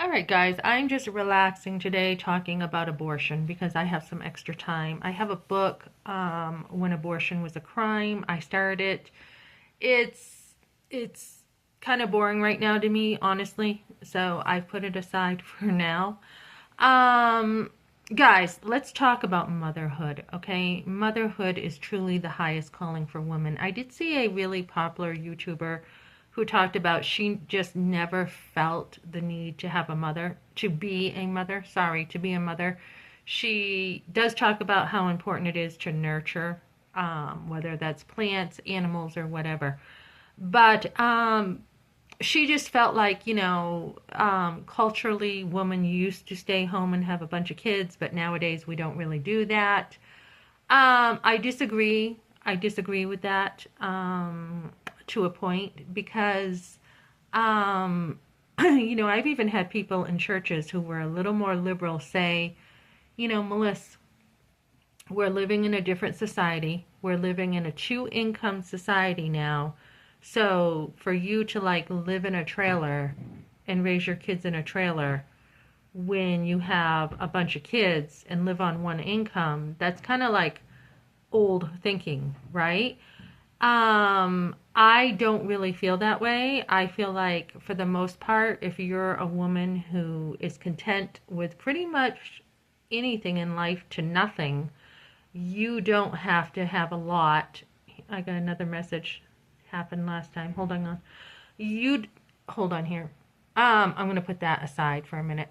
All right, guys, I'm just relaxing today talking about abortion because I have some extra time. I have a book, When Abortion Was a Crime. I started it. It's kind of boring right now to me, honestly, so I put it aside for now. Um, Guys, let's talk about motherhood, okay? Motherhood is truly the highest calling for women. I did see a really popular YouTuber who talked about she just never felt the need to have a mother, to be a mother, sorry, to be a mother. She does talk about how important it is to nurture, whether that's plants, animals, or whatever. But she just felt like, culturally, women used to stay home and have a bunch of kids, but nowadays we don't really do that. I disagree. I disagree with that to a point because, I've even had people in churches who were a little more liberal say, Melissa, we're living in a different society. We're living in a two-income society now. So for you to like live in a trailer and raise your kids in a trailer when you have a bunch of kids and live on one income, that's kind of like old thinking, right? I don't really feel that way. I feel like for the most part, if you're a woman who is content with pretty much anything in life to nothing, you don't have to have a lot. I got another message happened last time. You'd hold on here. I'm going to put that aside for a minute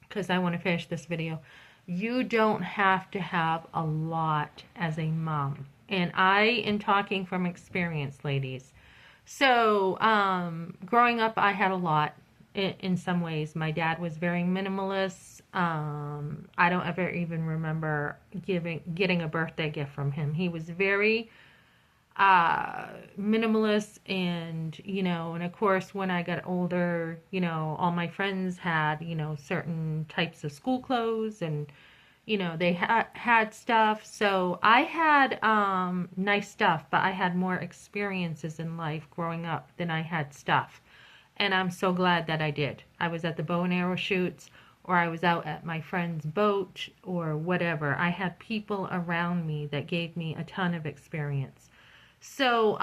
because I want to finish this video. You don't have to have a lot as a mom. And I am talking from experience, ladies. So, growing up, I had a lot in some ways. My dad was very minimalist. I don't ever even remember getting a birthday gift from him. He was very minimalist, and of course when I got older, all my friends had, certain types of school clothes, and they had stuff. So I had nice stuff, but I had more experiences in life growing up than I had stuff. And I'm so glad that I did. I was at the bow and arrow shoots, or I was out at my friend's boat, or whatever. I had people around me that gave me a ton of experience. So,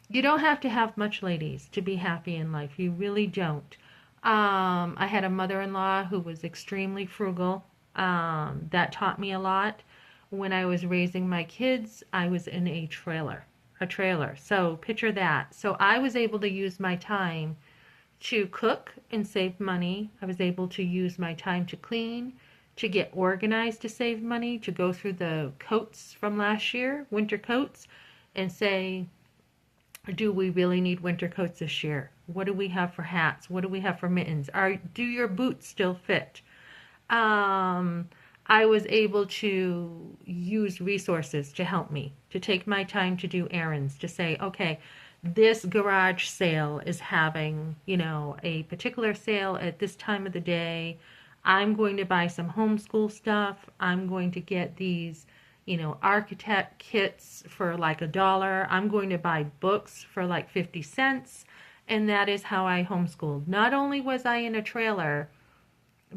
you don't have to have much, ladies, to be happy in life. You really don't. I had a mother-in-law who was extremely frugal. That taught me a lot. When I was raising my kids, I was in a trailer. So picture that. So I was able to use my time to cook and save money. I was able to use my time to clean, to get organized to save money, to go through the coats from last year, winter coats, and say, do we really need winter coats this year? What do we have for hats? What do we have for mittens? Do your boots still fit? I was able to use resources to help me, to take my time to do errands, to say, okay, this garage sale is having, a particular sale at this time of the day. I'm going to buy some homeschool stuff. I'm going to get these, architect kits for like $1. I'm going to buy books for like 50 cents. And that is how I homeschooled. Not only was I in a trailer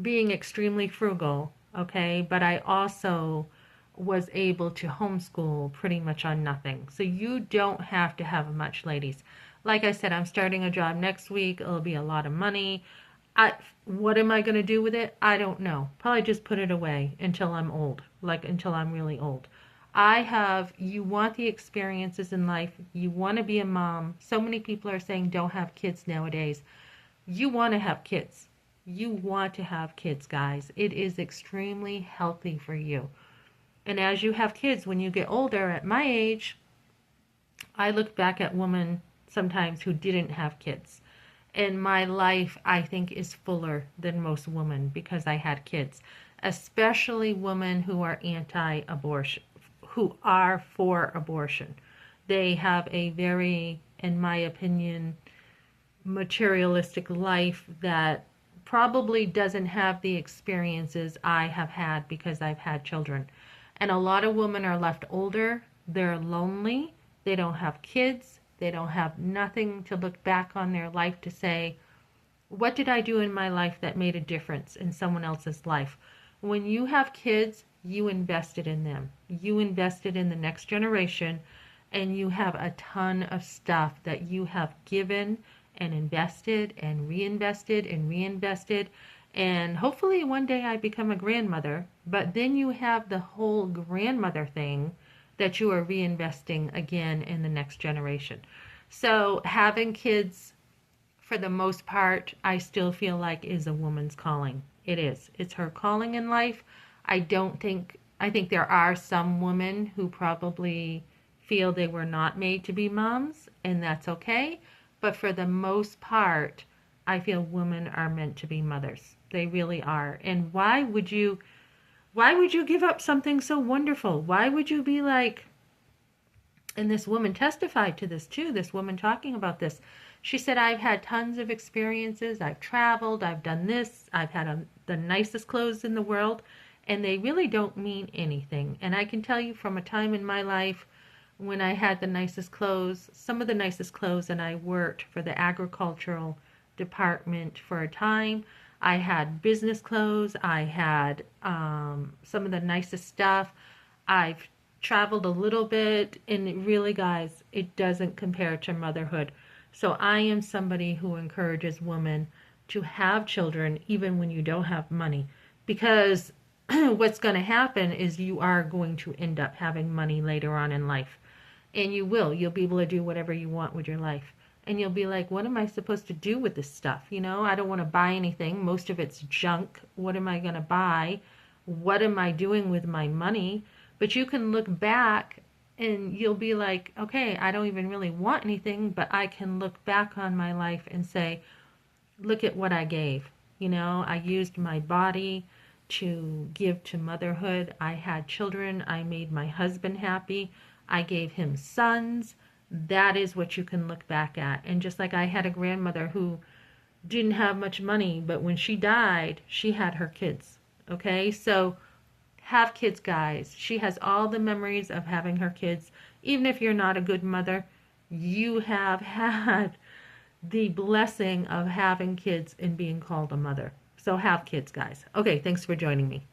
being extremely frugal, okay, but I also was able to homeschool pretty much on nothing. So you don't have to have much, ladies. Like I said, I'm starting a job next week. It'll be a lot of money. What am I going to do with it? I don't know. Probably just put it away until I'm old, like until I'm really old. You want the experiences in life. You want to be a mom. So many people are saying don't have kids nowadays. You want to have kids. You want to have kids, guys. It is extremely healthy for you. And as you have kids, when you get older, at my age, I look back at women sometimes who didn't have kids. And my life, I think, is fuller than most women because I had kids. Especially women who are anti-abortion, who are for abortion. They have a very, in my opinion, materialistic life that probably doesn't have the experiences I have had because I've had children. And a lot of women are left older, they're lonely, they don't have kids, they don't have nothing to look back on their life to say, What did I do in my life that made a difference in someone else's life? When you have kids, you invested in them. You invested in the next generation, and you have a ton of stuff that you have given and invested and reinvested and reinvested. And hopefully one day I become a grandmother, but then you have the whole grandmother thing that you are reinvesting again in the next generation. So having kids, for the most part, I still feel like is a woman's calling. It is. It's her calling in life. I think there are some women who probably feel they were not made to be moms, and that's okay. But for the most part, I feel women are meant to be mothers. They really are. And why would you give up something so wonderful? Why would you be like, and this woman testified to this too, this woman talking about this. She said, I've had tons of experiences. I've traveled. I've done this. I've had the nicest clothes in the world, and they really don't mean anything. And I can tell you from a time in my life when I had the nicest clothes, some of the nicest clothes, and I worked for the agricultural department for a time. I had business clothes. I had some of the nicest stuff. I've traveled a little bit, and really, guys, it doesn't compare to motherhood. So I am somebody who encourages women to have children even when you don't have money, because what's going to happen is you are going to end up having money later on in life. And you'll be able to do whatever you want with your life. And you'll be like, what am I supposed to do with this stuff? I don't want to buy anything. Most of it's junk. What am I going to buy? What am I doing with my money? But you can look back and you'll be like, okay, I don't even really want anything, but I can look back on my life and say, look at what I gave. I used my body to give to motherhood. I had children. I made my husband happy. I gave him sons. That is what you can look back at. And just like I had a grandmother who didn't have much money, but when she died, she had her kids. Okay? So have kids, guys. She has all the memories of having her kids. Even if you're not a good mother, you have had the blessing of having kids and being called a mother. So have kids, guys. Okay, thanks for joining me.